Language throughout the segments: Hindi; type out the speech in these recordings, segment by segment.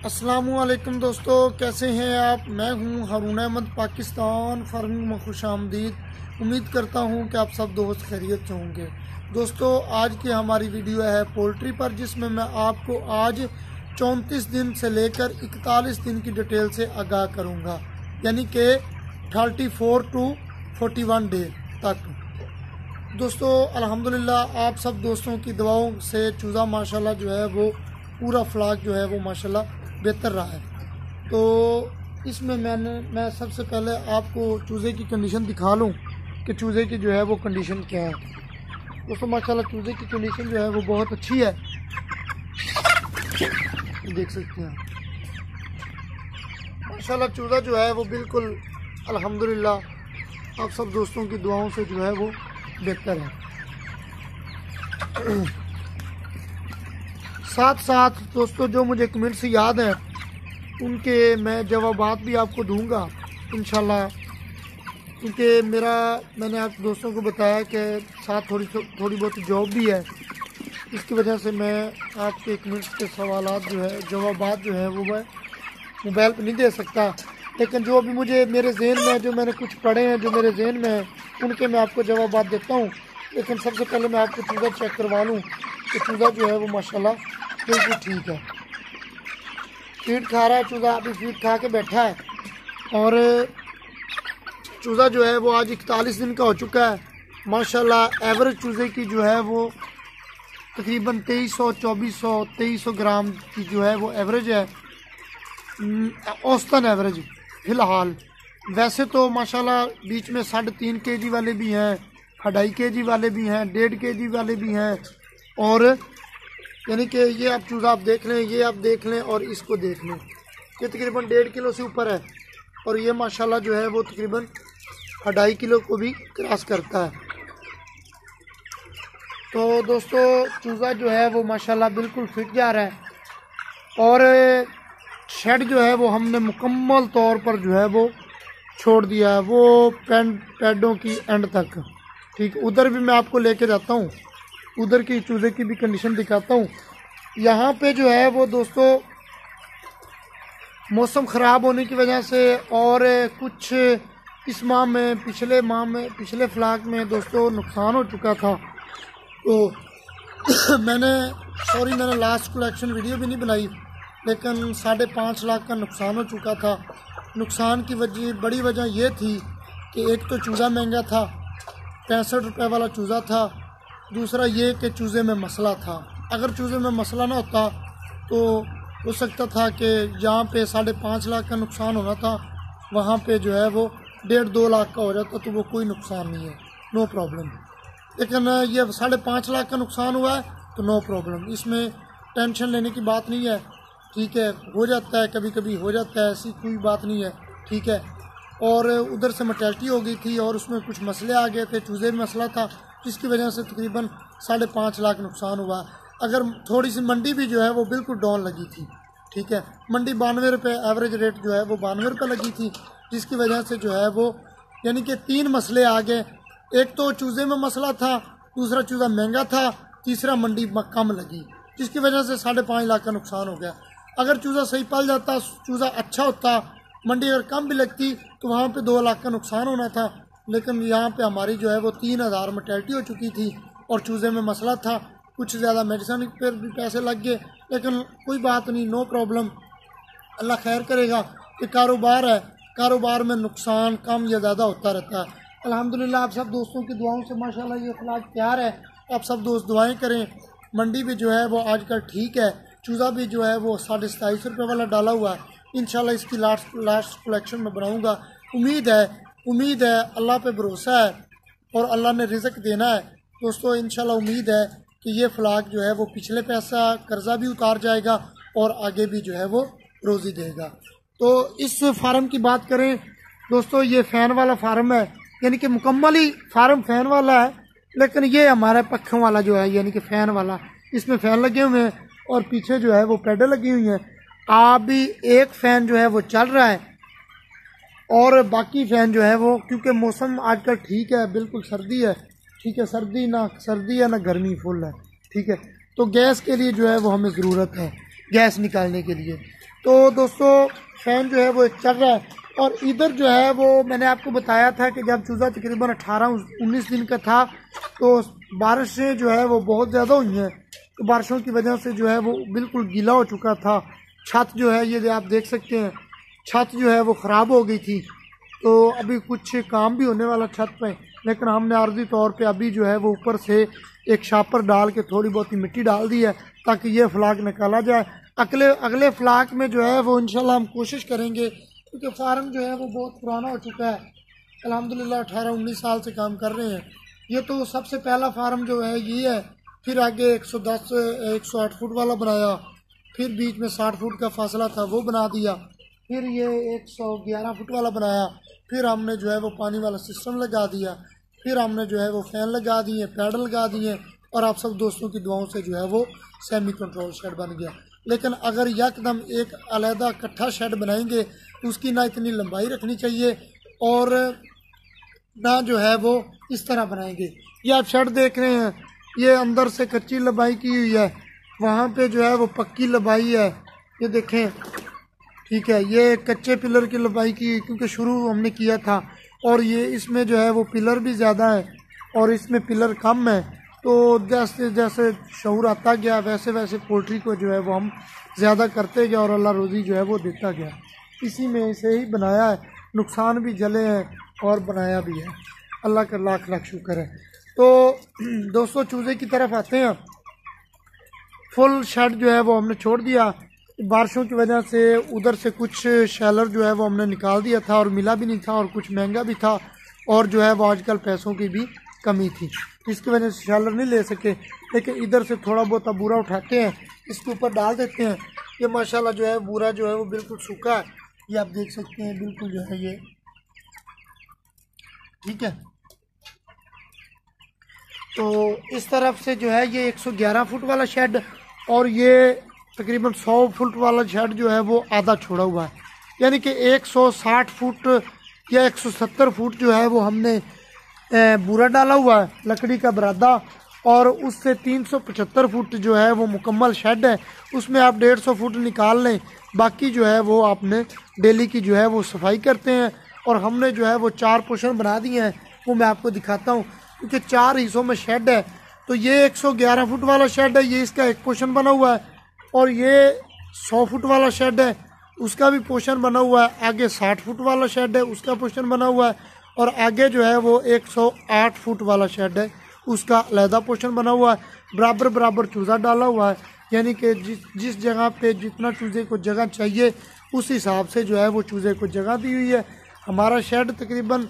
अस्सलामुअलैकुम दोस्तों, कैसे हैं आप। मैं हूं हारून अहमद, पाकिस्तान फार्मिंग में खुश आमदीद। उम्मीद करता हूं कि आप सब दोस्त खैरियत से होंगे। दोस्तों, आज की हमारी वीडियो है पोल्ट्री पर, जिसमें मैं आपको आज 34 दिन से लेकर 41 दिन की डिटेल से आगाह करूंगा, यानी कि 34 टू 41 डे तक। दोस्तों अल्हम्दुलिल्लाह आप सब दोस्तों की दुआओं से चूज़ा माशाल्लाह जो है वो पूरा फ्लाक जो है वो माशाल्लाह बेहतर रहा है। तो इसमें मैं सबसे पहले आपको चूज़े की कंडीशन दिखा लूँ कि चूज़े की जो है वो कंडीशन क्या है। दोस्तों माशाल्लाह चूज़े की कंडीशन जो है वो बहुत अच्छी है, देख सकते हैं माशाल्लाह चूज़ा जो है वो बिल्कुल अल्हम्दुलिल्लाह आप सब दोस्तों की दुआओं से जो है वो बेहतर है। साथ साथ दोस्तों जो मुझे कमेंट से याद है उनके मैं जवाबात भी आपको दूंगा इंशाल्लाह, क्योंकि मैंने आप दोस्तों को बताया कि साथ थोड़ी बहुत जॉब भी है। इसकी वजह से मैं आपके कमेंट्स के सवालात जो है जवाबात जो है वो मैं मोबाइल पर नहीं दे सकता, लेकिन जो अभी मुझे मेरे जहन में जो मैंने कुछ पढ़े हैं जो मेरे जहन में है उनके मैं आपको जवाबात देता हूँ। लेकिन सबसे पहले मैं आपको चूज़ा चेक करवा लूँ कि चूज़ा जो है वो माशाल्लाह बिल्कुल ठीक है। फीड खा रहा है चूज़ा, अभी फीड खा के बैठा है। और चूज़ा जो है वो आज 41 दिन का हो चुका है माशाल्लाह। एवरेज चूज़े की जो है वो तकरीबन 2300-2400-2300 ग्राम की जो है वो एवरेज है, औसतन एवरेज फ़िलहाल। वैसे तो माशाल्लाह बीच में 3.5 kg वाले भी हैं, 2.5 kg वाले भी हैं, 1.5 kg वाले भी हैं। और यानी कि ये आप चूज़ा आप देख लें, ये आप देख लें और इसको देख लें, ये तकरीबन 1.5 किलो से ऊपर है और ये माशाल्लाह जो है वो तकरीबन 2.5 किलो को भी क्रॉस करता है। तो दोस्तों चूज़ा जो है वो माशाल्लाह बिल्कुल फिट जा रहा है। और शेड जो है वो हमने मुकम्मल तौर पर जो है वो छोड़ दिया है, वो पैडों की एंड तक। ठीक, उधर भी मैं आपको लेके जाता हूँ, उधर की चूज़े की भी कंडीशन दिखाता हूँ। यहाँ पे जो है वो दोस्तों मौसम ख़राब होने की वजह से और कुछ इस माह में पिछले फ्लाक में दोस्तों नुकसान हो चुका था। तो मैंने लास्ट कलेक्शन वीडियो भी नहीं बनाई, लेकिन 5.5 लाख का नुकसान हो चुका था। नुकसान की बड़ी वजह ये थी कि एक तो चूज़ा महंगा था, 65 रुपये वाला चूज़ा था। दूसरा ये कि चूज़े में मसला था। अगर चूज़े में मसला ना होता तो हो सकता था कि जहाँ पे 5.5 लाख का नुकसान होना था वहाँ पे जो है वो 1.5-2 लाख का हो जाता, तो वो कोई नुकसान नहीं है, नो प्रॉब्लम। लेकिन ये 5.5 लाख का नुकसान हुआ है तो नो प्रॉब्लम, इसमें टेंशन लेने की बात नहीं है। ठीक है, हो जाता है, कभी कभी हो जाता है, ऐसी कोई बात नहीं है। ठीक है, और उधर से मोर्टेलिटी हो गई थी और उसमें कुछ मसले आ गए थे, चूज़े में मसला था, जिसकी वजह से तकरीबन 5.5 लाख नुकसान हुआ। अगर थोड़ी सी मंडी भी जो है वो बिल्कुल डाउन लगी थी। ठीक है, मंडी 92 रुपये एवरेज रेट जो है वो 92 रुपये लगी थी, जिसकी वजह से जो है वो यानी कि 3 मसले आ गए। एक तो चूज़े में मसला था, दूसरा चूज़ा महंगा था, तीसरा मंडी कम लगी, जिसकी वजह से 5.5 लाख का नुकसान हो गया। अगर चूज़ा सही पल जाता, चूज़ा अच्छा होता, मंडी अगर कम भी लगती तो वहाँ पे 2 लाख का नुकसान होना था। लेकिन यहाँ पे हमारी जो है वो 3000 मोर्टेलिटी हो चुकी थी और चूज़े में मसला था, कुछ ज़्यादा मेडिसिन पर भी पैसे लग गए, लेकिन कोई बात नहीं, नो प्रॉब्लम, अल्लाह खैर करेगा। कि कारोबार है, कारोबार में नुकसान कम या ज़्यादा होता रहता है। अल्हम्दुलिल्लाह आप सब दोस्तों की दुआओं से माशाल्लाह ये फ्लाक तैयार है। आप सब दोस्त दुआएँ करें। मंडी भी जो है वो आजकल ठीक है, चूज़ा भी जो है वो 27.5 रुपये वाला डाला हुआ है। इंशाल्लाह इसकी लास्ट कलेक्शन में बनाऊंगा। उम्मीद है, अल्लाह पे भरोसा है और अल्लाह ने रिज़्क देना है दोस्तों। इंशाल्लाह उम्मीद है कि ये फ्लाक जो है वो पिछले पैसा कर्जा भी उतार जाएगा और आगे भी जो है वो रोज़ी देगा। तो इस फार्म की बात करें दोस्तों, ये फ़ैन वाला फार्म है, यानी कि मुकम्मल ही फार्म फ़ैन वाला है, लेकिन ये हमारा पक्षों वाला जो है यानी कि फ़ैन वाला, इसमें फ़ैन लगे हुए हैं और पीछे जो है वो पैडल लगी हुई हैं। अभी एक फ़ैन जो है वो चल रहा है और बाकी फ़ैन जो है वो, क्योंकि मौसम आजकल ठीक है, बिल्कुल सर्दी है। ठीक है, सर्दी है ना गर्मी फुल है। ठीक है, तो गैस के लिए जो है वो हमें ज़रूरत है, गैस निकालने के लिए। तो दोस्तों फैन जो है वो चल रहा है। और इधर जो है वो मैंने आपको बताया था कि जब चूज़ा तकरीबन 18-19 दिन का था तो बारिशें जो है वो बहुत ज़्यादा हुई हैं। तो बारिशों की वजह से जो है वो बिल्कुल गीला हो चुका था। छत जो है ये आप देख सकते हैं, छत जो है वो ख़राब हो गई थी। तो अभी कुछ काम भी होने वाला छत पे, लेकिन हमने आर्जी तौर पे अभी जो है वो ऊपर से एक शापर डाल के थोड़ी बहुत ही मिट्टी डाल दी है ताकि ये फ्लाक निकाला जाए। अगले फ्लाक में जो है वो इंशाल्लाह हम कोशिश करेंगे, क्योंकि फार्म जो है वो बहुत पुराना हो चुका है। अल्हम्दुलिल्लाह 18-19 साल से काम कर रहे हैं। ये तो सबसे पहला फार्म जो है ये है। फिर आगे 110-108 फुट वाला बनाया, फिर बीच में 60 फुट का फासला था वो बना दिया, फिर ये 111 फुट वाला बनाया, फिर हमने जो है वो पानी वाला सिस्टम लगा दिया, फिर हमने जो है वो फैन लगा दिए, पैडल लगा दिए, और आप सब दोस्तों की दुआओं से जो है वो सेमी कंट्रोल शेड बन गया। लेकिन अगर यकदम एक अलहदा इकट्ठा शेड बनाएंगे तो उसकी ना इतनी लंबाई रखनी चाहिए और ना जो है वो इस तरह बनाएंगे। ये आप शेड देख रहे हैं, ये अंदर से कच्ची लंबाई की हुई है, वहाँ पे जो है वो पक्की लंबाई है। ये देखें, ठीक है, ये कच्चे पिलर की लंबाई की, क्योंकि शुरू हमने किया था। और ये इसमें जो है वो पिलर भी ज़्यादा है और इसमें पिलर कम है। तो जैसे जैसे शऊर आता गया वैसे वैसे पोल्ट्री को जो है वो हम ज़्यादा करते गए और अल्लाह रोज़ी जो है वो देता गया। इसी में से ही बनाया है, नुकसान भी झेले हैं और बनाया भी है। अल्लाह का लाख लाख शुक्र है। तो दोस्तों चूज़े की तरफ आते हैं। फुल शेड जो है वो हमने छोड़ दिया। बारिशों की वजह से उधर से कुछ शैलर जो है वो हमने निकाल दिया था और मिला भी नहीं था, और कुछ महंगा भी था, और जो है वो आजकल पैसों की भी कमी थी, इसकी वजह से शैलर नहीं ले सके। लेकिन इधर से थोड़ा बहुत बूरा उठाते हैं, इसके ऊपर डाल देते हैं। ये माशाल्लाह जो है बूरा जो है वो बिल्कुल सूखा है, ये आप देख सकते हैं, बिल्कुल जो है ये ठीक है। तो इस तरफ से जो है ये 111 फुट वाला शेड और ये तकरीबन 100 फुट वाला शेड जो है वो आधा छोड़ा हुआ है, यानी कि 160 फुट या 170 फुट जो है वो हमने बूरा डाला हुआ है, लकड़ी का बरादा, और उससे 375 फुट जो है वो मुकम्मल शेड है। उसमें आप 150 फुट निकाल लें, बाकी जो है वो आपने डेली की जो है वो सफाई करते हैं। और हमने जो है वो 4 पोर्शन बना दिए हैं, वो मैं आपको दिखाता हूँ, क्योंकि 4 हिस्सों में शेड है। तो ये 111 फुट वाला शेड है, ये इसका एक पोर्शन बना हुआ है, और ये 100 फुट वाला शेड है, उसका भी पोर्शन बना हुआ है। आगे 60 फुट वाला शेड है, उसका पोर्शन बना हुआ है, और आगे जो है वो 108 फुट वाला शेड है, उसका अलहदा पोर्शन बना हुआ है। बराबर बराबर चूज़ा डाला हुआ है, यानी कि जिस जगह पे जितना चूज़े को जगह चाहिए उस हिसाब से जो है वो चूज़े को जगह दी हुई है। हमारा शेड तकरीबन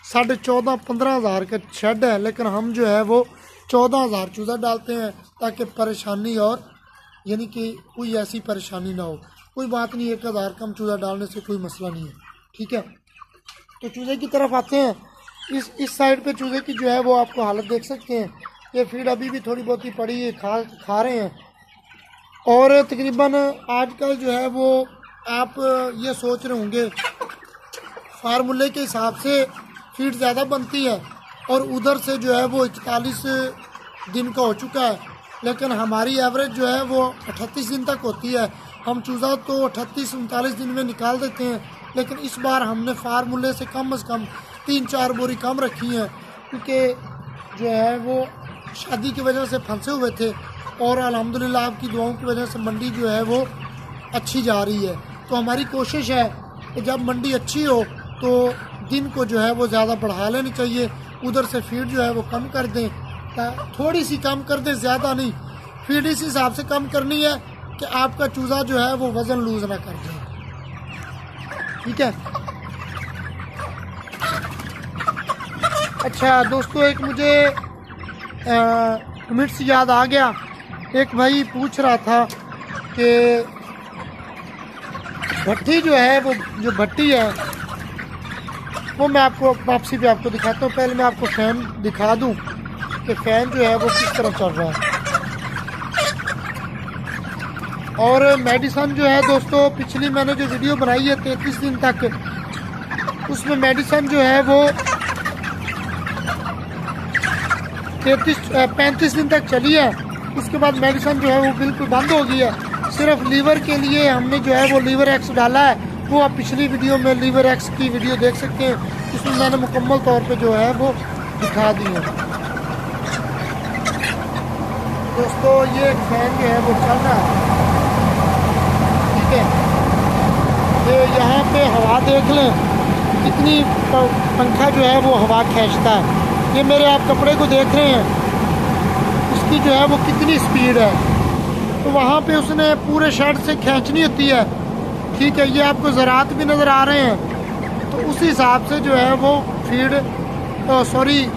14,500-15 हज़ार का शेड है, लेकिन हम जो है वो 14,000 चूज़ा डालते हैं ताकि परेशानी और यानी कि कोई ऐसी परेशानी ना हो। कोई बात नहीं, 1,000 कम चूज़ा डालने से कोई मसला नहीं है, ठीक है। तो चूज़े की तरफ आते हैं। इस साइड पे चूज़े की जो है वो आपको हालत देख सकते हैं, ये फीड अभी भी थोड़ी बहुत ही पड़ी है, खा रहे हैं। और तकरीबन आजकल जो है वो आप ये सोच रहे होंगे फार्मूले के हिसाब से फीड ज़्यादा बनती है, और उधर से जो है वो 41 दिन का हो चुका है, लेकिन हमारी एवरेज जो है वो 38 दिन तक होती है। हम चूज़ा तो 38-39 दिन में निकाल देते हैं, लेकिन इस बार हमने फार्मूले से कम 3-4 बोरी कम रखी हैं, क्योंकि जो है वो शादी की वजह से फंसे हुए थे, और अल्हम्दुलिल्लाह आपकी दुआओं की वजह से मंडी जो है वो अच्छी जा रही है। तो हमारी कोशिश है कि जब मंडी अच्छी हो तो दिन को जो है वो ज़्यादा बढ़ा लेनी चाहिए, उधर से फीड जो है वो कम कर दें, थोड़ी सी कम कर दें, ज़्यादा नहीं। फीड इस हिसाब से कम करनी है कि आपका चूज़ा जो है वो वज़न लूज़ ना कर दे, ठीक है। अच्छा दोस्तों, एक मुझे कमेंट से याद आ गया, एक भाई पूछ रहा था कि भट्टी जो है वो जो भट्टी है वो मैं आपको वापसी पे आपको दिखाता हूँ। पहले मैं आपको फैन दिखा दूँ कि फैन जो है वो किस तरह चल रहा है। और मेडिसन जो है दोस्तों, पिछली मैंने जो वीडियो बनाई है 33 दिन तक, उसमें मेडिसन जो है वो 35 दिन तक चली है। उसके बाद मेडिसन जो है वो बिल्कुल बंद हो गई है। सिर्फ लीवर के लिए हमने जो है वो लीवर एक्स डाला है, वो आप पिछली वीडियो में लीवर एक्स की वीडियो देख सकते हैं, इसमें मैंने मुकम्मल तौर पे जो है वो दिखा दी है। दोस्तों ये फैन जो है वो चल रहा है, ठीक है। ये यहाँ पे हवा देख लें कितनी, पंखा जो है वो हवा खींचता है। ये मेरे आप कपड़े को देख रहे हैं, उसकी जो है वो कितनी स्पीड है। तो वहाँ पे उसने पूरे शर्ट से खींचनी होती है, ठीक है। ये आपको ज़रात भी नज़र आ रहे हैं, तो उस हिसाब से जो है वो फीड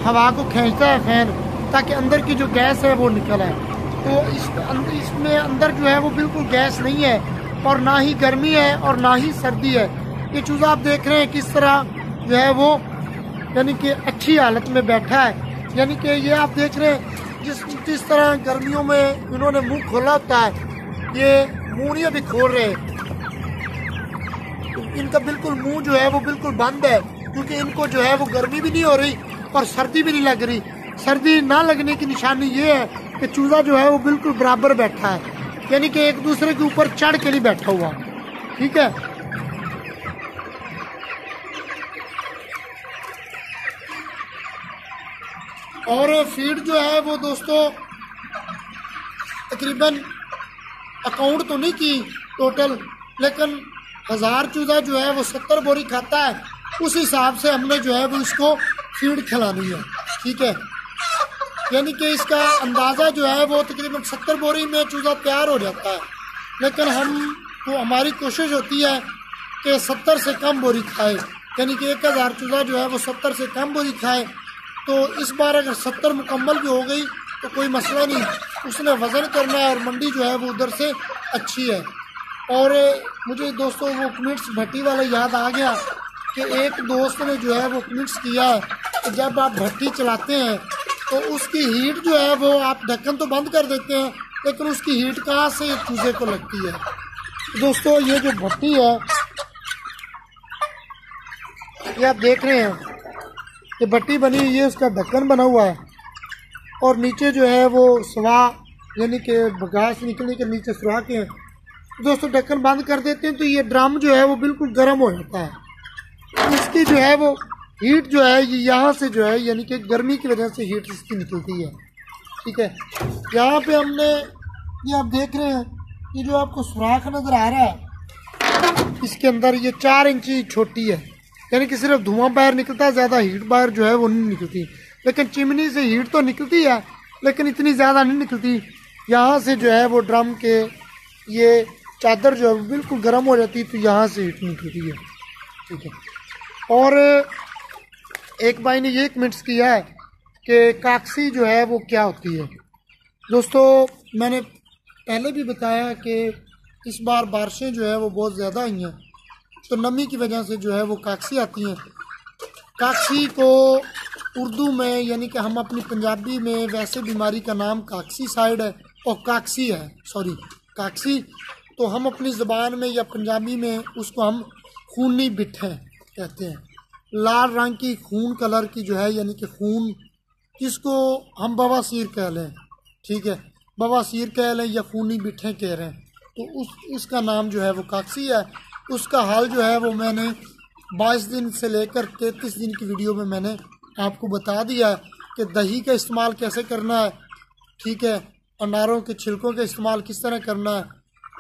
हवा को खींचता है फैन, ताकि अंदर की जो गैस है वो निकल आए। तो इसमें अंदर जो है वो बिल्कुल गैस नहीं है, और ना ही गर्मी है और ना ही सर्दी है। ये चूज़ा आप देख रहे हैं किस तरह जो है वो यानी कि अच्छी हालत में बैठा है। यानी कि ये आप देख रहे हैं जिस तरह गर्मियों में इन्होंने मुंह खोला होता है, ये मुंह नहीं अभी खोल रहे, इनका बिल्कुल मुंह जो है वो बिल्कुल बंद है, क्योंकि इनको जो है वो गर्मी भी नहीं हो रही और सर्दी भी नहीं लग रही। सर्दी ना लगने की निशानी ये है कि चूजा जो है वो बिल्कुल बराबर बैठा है, यानी कि एक दूसरे के ऊपर चढ़ के नहीं बैठा हुआ, ठीक है। और फीड जो है वो दोस्तों तकरीबन अकाउंट तो नहीं की टोटल, लेकिन 1000 चूजा जो है वो 70 बोरी खाता है, उस हिसाब से हमने जो है वो इसको फीड खिलानी है, ठीक है। यानी कि इसका अंदाज़ा जो है वो तकरीबन 70 बोरी में चूजा तैयार हो जाता है, लेकिन हमारी कोशिश होती है कि 70 से कम बोरी खाए, यानी कि 1000 चूजा जो है वो 70 से कम बोरी खाए। तो इस बार अगर 70 मुकम्मल भी हो गई तो कोई मसला नहीं, उसने वज़न करना है और मंडी जो है वो उधर से अच्छी है। और मुझे दोस्तों वो कमेंट्स भट्टी वाला याद आ गया कि एक दोस्त ने जो है वो कमेंट्स किया है कि जब आप भट्टी चलाते हैं तो उसकी हीट जो है वो आप ढक्कन तो बंद कर देते हैं, लेकिन उसकी हीट कहाँ से चूजे को लगती है। दोस्तों ये जो भट्टी है ये आप देख रहे हैं, ये भट्टी बनी हुई है, उसका ढक्कन बना हुआ है और नीचे जो है वो सवा यानी कि बगास निकलने के नीचे सुराख हैं। दोस्तों ढक्कन बंद कर देते हैं तो ये ड्रम जो है वो बिल्कुल गर्म हो जाता है। इसकी जो है वो हीट जो है ये यहाँ से जो है यानी कि गर्मी की वजह से हीट इसकी निकलती है, ठीक है। यहाँ पे हमने ये आप देख रहे हैं, ये जो आपको सुराख नज़र आ रहा है इसके अंदर ये 4 इंची छोटी है, यानी कि सिर्फ धुआं बाहर निकलता है, ज़्यादा हीट बाहर जो है वो नहीं निकलती। लेकिन चिमनी से हीट तो निकलती है लेकिन इतनी ज़्यादा नहीं निकलती। यहाँ से जो है वो ड्रम के ये चादर जो है बिल्कुल गर्म हो जाती है, तो यहाँ से हीट निकलती है, ठीक है। और एक भाई ने ये कमेंट्स किया है कि काकसी जो है वो क्या होती है। दोस्तों मैंने पहले भी बताया कि इस बार बारिशें जो है वो बहुत ज़्यादा आई हैं, तो नमी की वजह से जो है वो काकसी आती हैं। काकसी को उर्दू में यानी कि हम अपनी पंजाबी में वैसे बीमारी का नाम काकसी साइड है और काकसी है, सॉरी काकसी, तो हम अपनी ज़बान में या पंजाबी में उसको हम खूनी बिट्ठे कहते हैं। लाल रंग की खून कलर की जो है यानी कि खून, जिसको हम बवासीर कह लें, ठीक है, बवासीर कह लें या खूनी बिट्ठे कह रहे हैं, तो उसका नाम जो है वो काकसी है। उसका हाल जो है वो मैंने 22 दिन से लेकर 33 दिन की वीडियो में मैंने आपको बता दिया है कि दही का इस्तेमाल कैसे करना है, ठीक है, अनारों के छिलकों का इस्तेमाल किस तरह करना है,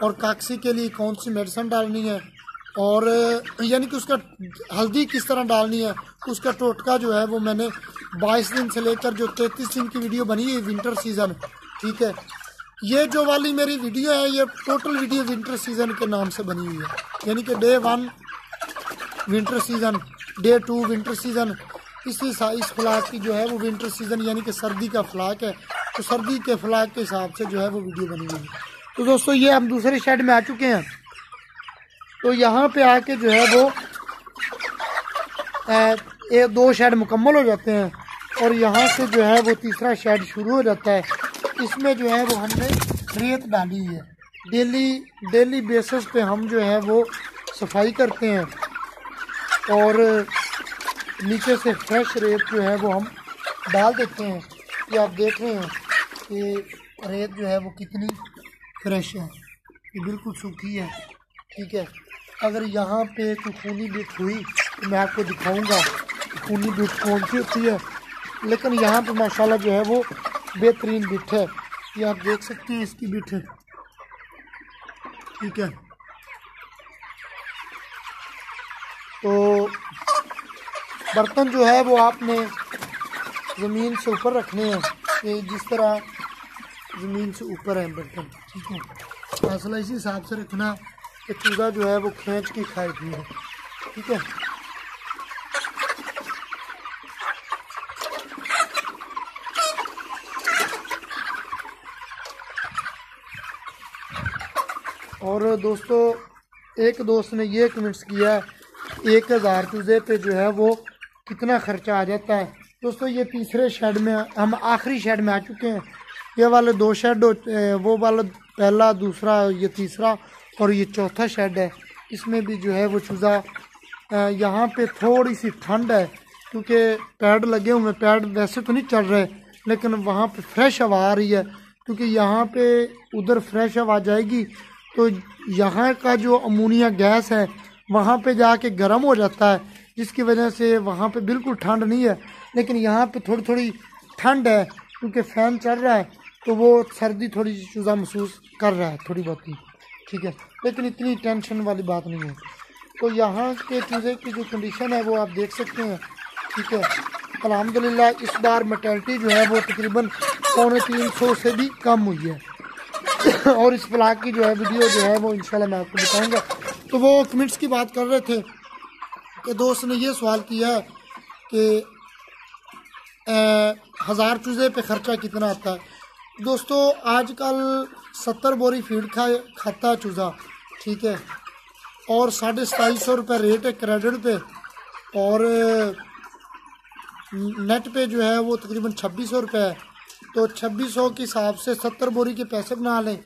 और काकसी के लिए कौन सी मेडिसिन डालनी है, और यानी कि उसका हल्दी किस तरह डालनी है, उसका टोटका जो है वो मैंने 22 दिन से लेकर जो 33 दिन की वीडियो बनी है विंटर सीज़न, ठीक है। ये जो वाली मेरी वीडियो है ये टोटल वीडियो विंटर सीज़न के नाम से बनी हुई है, यानी कि day 1 winter season, day 2 winter season, इस फ्लाक की जो है वो विंटर सीज़न यानी कि सर्दी का फ्लाक है, तो सर्दी के फ्लाक के हिसाब से जो है वो वीडियो बनी हुई है। तो दोस्तों ये हम दूसरे शेड में आ चुके हैं, तो यहाँ पे आके जो है वो 2 शेड मुकम्मल हो जाते हैं और यहाँ से जो है वो तीसरा शेड शुरू हो जाता है। इसमें जो है वो हमने रेत डाली है, डेली बेसिस पे हम जो है वो सफाई करते हैं और नीचे से फ्रेश रेत जो है वो हम डाल देते हैं। ये आप देख रहे हैं कि रेत जो है वो कितनी फ्रेश है, ये बिल्कुल सूखी है, ठीक है। अगर यहाँ पे कोई खूनी बिट हुई तो मैं आपको दिखाऊंगा खूनी बिट कौन सी होती है, लेकिन यहाँ पे माशाल्लाह जो है वो बेहतरीन बिट है। ये आप देख सकते हैं इसकी बिट है, ठीक है। तो बर्तन जो है वो आपने ज़मीन से ऊपर रखने हैं, ये जिस तरह ज़मीन से ऊपर है बर्तन, ठीक है। फासला इसी हिसाब से रखना कि चूज़ा जो है वो खींच के खाए भी है, ठीक है। और दोस्तों एक दोस्त ने ये कमेंट्स किया 1000 चूज़े पे जो है वो कितना ख़र्चा आ जाता है। दोस्तों ये तीसरे शेड में, हम आखिरी शेड में आ चुके हैं। ये वाले 2 शेड, वो वाला पहला, दूसरा, ये तीसरा और ये चौथा शेड है। इसमें भी जो है वो चूज़ा, यहाँ पे थोड़ी सी ठंड है क्योंकि पैड लगे हुए, पैड वैसे तो नहीं चल रहे लेकिन वहाँ पे फ्रेश हवा आ रही है, क्योंकि यहाँ पे उधर फ्रेश हवा जाएगी तो यहाँ का जो अमोनिया गैस है वहाँ पे जाके गर्म हो जाता है, जिसकी वजह से वहाँ पे बिल्कुल ठंड नहीं है। लेकिन यहाँ पे थोड़ी थोड़ी ठंड है क्योंकि फ़ैन चल रहा है, तो वो सर्दी थोड़ी सी चूज़ा महसूस कर रहा है थोड़ी बहुत ही, ठीक है। लेकिन इतनी टेंशन वाली बात नहीं है। तो यहाँ के चूज़े की जो कंडीशन है वो आप देख सकते हैं, ठीक है। अल्हम्दुलिल्लाह इस बार मोर्टेलिटी जो है वो तकरीबन 350 से भी कम हुई है। और इस ब्लॉग की जो है वीडियो जो है वो इंशाल्लाह मैं आपको दिखाऊंगा। तो वो कमेंट्स की बात कर रहे थे कि दोस्त ने ये सवाल किया है कि 1000 चूज़े पे ख़र्चा कितना आता है। दोस्तों आजकल 70 बोरी फीड खाता है चूज़ा, ठीक है। और 2750 रुपये रेट है क्रेडिट पे, और नेट पे जो है वो तकरीबन 2600 रुपये है। तो 2600 के हिसाब से 70 बोरी के पैसे बना लें।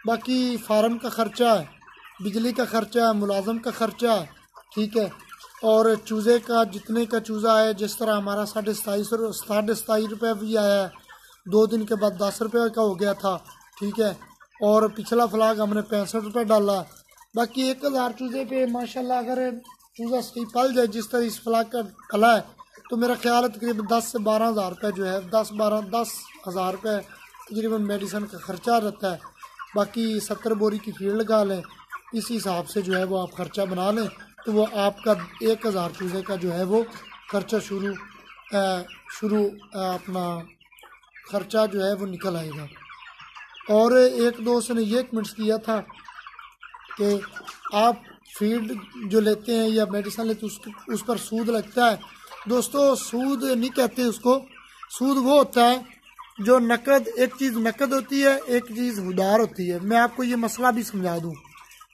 बाकी फार्म का ख़र्चा है, बिजली का ख़र्चा है, मुलाजम का ख़र्चा है, ठीक है। और चूज़े का जितने का चूज़ा है, जिस तरह हमारा 27.5 रुपये भी आया है, 2 दिन के बाद 10 रुपये का हो गया था, ठीक है। और पिछला फ्लाग हमने 65 रुपये डाला। बाकी 1000 चूज़े पे माशाल्लाह अगर चूज़ा सही पल जाए जिस तरह इस फ्लाग का पला है, तो मेरा ख्याल है तकरीबन 10 से 12 हज़ार रुपये जो है 10 हज़ार रुपये तकरीबन मेडिसन का ख़र्चा रहता है। बाकी 70 बोरी की फीड लगा लें, इस हिसाब से जो है वो आप ख़र्चा बना लें, तो वो आपका 1000 चूज़े का जो है वो ख़र्चा शुरू अपना ख़र्चा जो है वो निकल आएगा। और एक दोस्त ने ये कमेंट्स किया था कि आप फीड जो लेते हैं या मेडिसिन लेते हैं उस पर सूद लगता है। दोस्तों सूद नहीं कहते उसको, सूद वो होता है जो नकद, एक चीज़ नकद होती है, एक चीज़ उधार होती है। मैं आपको ये मसला भी समझा दूँ,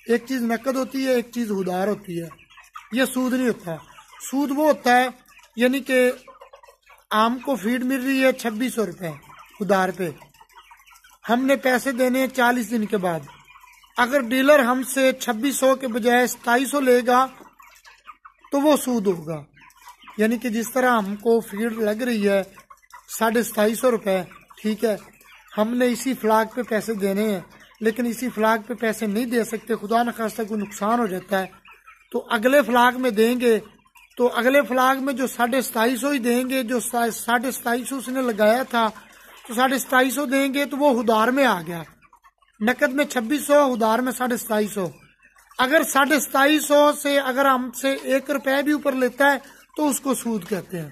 एक चीज़ नकद होती है, एक चीज़ उधार होती है। ये सूद नहीं होता। सूद वो होता है यानी कि आम को फीड मिल रही है 2600 रुपये उधार पे, हमने पैसे देने हैं 40 दिन के बाद। अगर डीलर हमसे 2600 के बजाय 2700 लेगा तो वो सूद होगा। यानी कि जिस तरह हमको फीड लग रही है 2750 रुपये, ठीक है, हमने इसी फ्लाग पे पैसे देने हैं, लेकिन इसी फ्लाग पे पैसे नहीं दे सकते, खुदा न खास्ता कोई नुकसान हो जाता है तो अगले फ्लाग में देंगे। तो अगले फ्लाग में जो 2750 ही देंगे, जो 2750 उसने लगाया था तो 2750 देंगे, तो वो उधार में आ गया। नकद में 2600, उधार में 2750। अगर 2750 से अगर हमसे 1 रुपये भी ऊपर लेता है तो उसको सूद कहते हैं।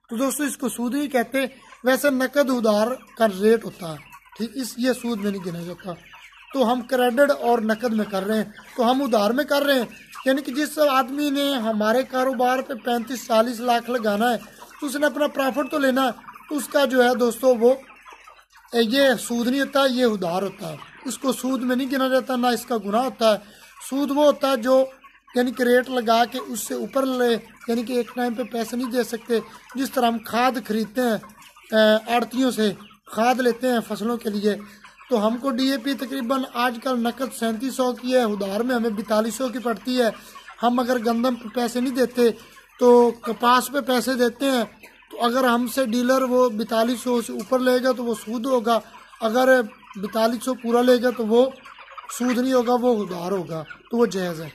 तो दोस्तों इसको सूद ही कहते, वैसे नकद उधार का रेट होता है, ठीक, ये सूद में नहीं गिना जाता। तो हम क्रेडिट और नकद में कर रहे हैं, तो हम उधार में कर रहे हैं। यानी कि जिस आदमी ने हमारे कारोबार पे 35-40 लाख लगाना है तो उसने अपना प्रॉफिट तो लेना है, तो उसका जो है दोस्तों वो ये सूद नहीं होता, ये उधार होता है। इसको सूद में नहीं गिना जाता, ना इसका गुनाह होता है। सूद वो होता है जो यानी कि रेट लगा के उससे ऊपर ले, यानी कि एक टाइम पे पैसे नहीं दे सकते। जिस तरह हम खाद खरीदते हैं आड़तियों से, खाद लेते हैं फसलों के लिए, तो हमको DAP तकरीबन आजकल नकद 3700 की है, उधार में हमें 4200 की पड़ती है। हम अगर गंदम पे पैसे नहीं देते तो कपास पे पैसे देते हैं, तो अगर हमसे डीलर वो 4200 से ऊपर लेगा तो वो सूद होगा, अगर 4200 पूरा लेगा तो वो सूद नहीं होगा, वो उधार होगा, तो वो जायज़ है।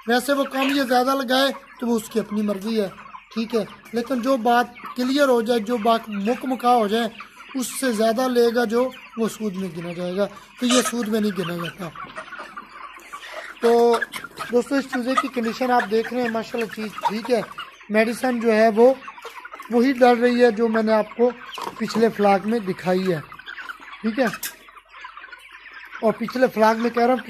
वैसे वो कम या ज़्यादा लगाए तो वो उसकी अपनी मर्ज़ी है, ठीक है। लेकिन जो बात क्लियर हो जाए, जो बात मुकमका हो जाए, उससे ज़्यादा लेगा जो, वो सूद में गिना जाएगा। तो ये सूद में नहीं गिना जाता। तो दोस्तों इस चूज़े की कंडीशन आप देख रहे हैं, माशाल्लाह चीज़ ठीक है। मेडिसिन जो है वो वही डल रही है जो मैंने आपको पिछले फ्लॉग में दिखाई है, ठीक है। और पिछले फ्लॉग में कह रहा हूँ,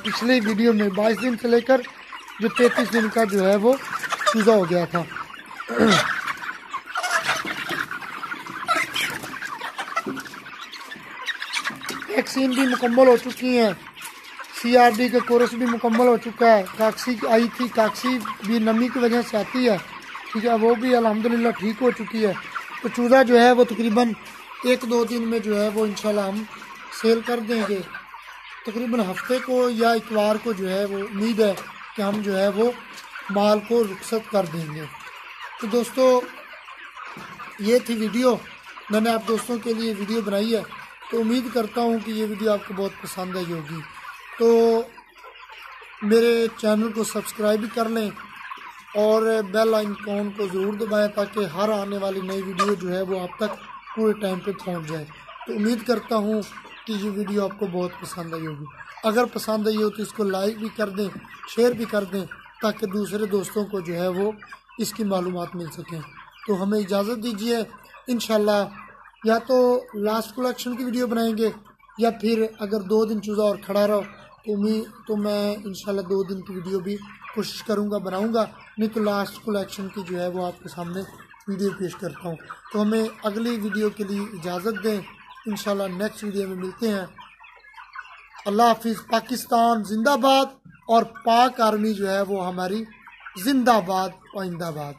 पिछले वीडियो में 22 दिन से लेकर जो 33 दिन का जो है वो चूज़ा हो गया था। वैक्सीन भी मुकम्मल हो चुकी हैं, CRD का कोर्स भी मुकम्मल हो चुका है। काक्सी आई थी, काक्सी भी नमी की वजह से आती है, ठीक है, वो भी अल्हम्दुलिल्लाह ठीक हो चुकी है। तो चूज़ा जो है वो तकरीबन 1-2 दिन में जो है वो इंशाल्लाह हम सेल कर देंगे। तकरीबन हफ्ते को या इतवार को जो है वो उम्मीद है कि हम जो है वो माल को रुखसत कर देंगे। तो दोस्तों ये थी वीडियो, मैंने आप दोस्तों के लिए वीडियो बनाई है। तो उम्मीद करता हूँ कि ये वीडियो आपको बहुत पसंद आई होगी। तो मेरे चैनल को सब्सक्राइब भी कर लें और बेल आइकन को ज़रूर दबाएं ताकि हर आने वाली नई वीडियो जो है वो आप तक पूरे टाइम पे पहुंच जाए। तो उम्मीद करता हूँ कि ये वीडियो आपको बहुत पसंद आई होगी। अगर पसंद आई हो तो इसको लाइक भी कर दें, शेयर भी कर दें, ताकि दूसरे दोस्तों को जो है वो इसकी मालूमात मिल सकें। तो हमें इजाज़त दीजिए, इंशाल्लाह या तो लास्ट कलेक्शन की वीडियो बनाएंगे या फिर अगर 2 दिन चूज़ा और खड़ा रहो तो मैं इंशाल्लाह 2 दिन की वीडियो भी कोशिश करूँगा, बनाऊँगा। नहीं तो लास्ट कलेक्शन की जो है वो आपके सामने वीडियो पेश करता हूँ। तो हमें अगली वीडियो के लिए इजाज़त दें, इंशाल्लाह नेक्स्ट वीडियो में मिलते हैं। अल्लाह हाफिज़। पाकिस्तान जिंदाबाद और पाक आर्मी जो है वो हमारी जिंदाबाद और जिंदाबाद।